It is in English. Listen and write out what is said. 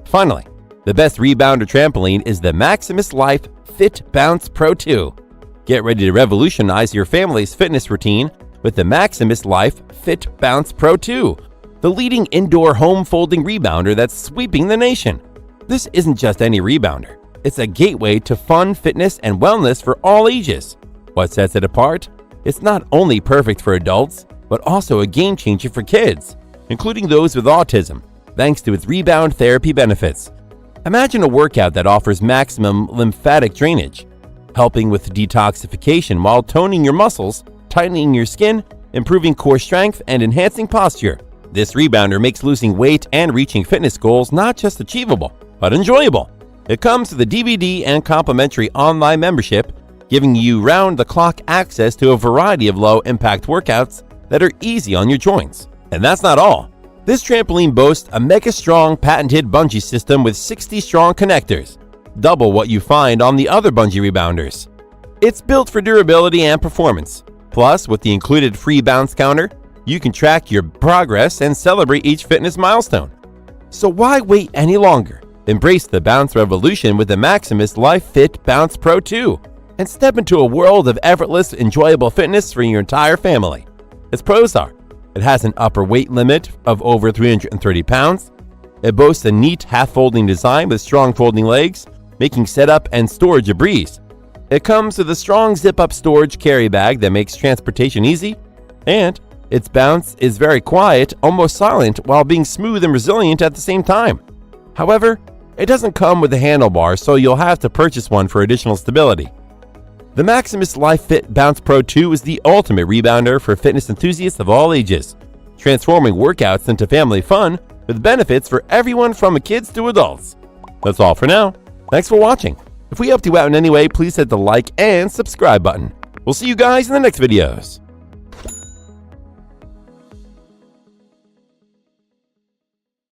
Finally, the best rebounder trampoline is the MaXimus Life Fit Bounce Pro 2. Get ready to revolutionize your family's fitness routine with the MaXimus Life Fit Bounce Pro 2, the leading indoor home folding rebounder that's sweeping the nation. This isn't just any rebounder. It's a gateway to fun, fitness, and wellness for all ages. What sets it apart? It's not only perfect for adults, but also a game changer for kids, including those with autism, thanks to its rebound therapy benefits. Imagine a workout that offers maximum lymphatic drainage, helping with detoxification while toning your muscles, tightening your skin, improving core strength, and enhancing posture. This rebounder makes losing weight and reaching fitness goals not just achievable, but enjoyable. It comes with a DVD and complimentary online membership, giving you round-the-clock access to a variety of low-impact workouts that are easy on your joints. And that's not all. This trampoline boasts a mega-strong patented bungee system with 60 strong connectors, double what you find on the other bungee rebounders. It's built for durability and performance. Plus, with the included free bounce counter, you can track your progress and celebrate each fitness milestone. So why wait any longer? Embrace the bounce revolution with the MaXimus Life Fit Bounce Pro 2 and step into a world of effortless, enjoyable fitness for your entire family. Its pros are: it has an upper weight limit of over 330 pounds. It boasts a neat half-folding design with strong folding legs, making setup and storage a breeze. It comes with a strong zip-up storage carry bag that makes transportation easy, and its bounce is very quiet, almost silent, while being smooth and resilient at the same time. However, it doesn't come with a handlebar, so you'll have to purchase one for additional stability. The MaXimus Life Fit Bounce Pro 2 is the ultimate rebounder for fitness enthusiasts of all ages, transforming workouts into family fun with benefits for everyone from kids to adults. That's all for now. Thanks for watching. If we helped you out in any way, please hit the like and subscribe button. We'll see you guys in the next videos.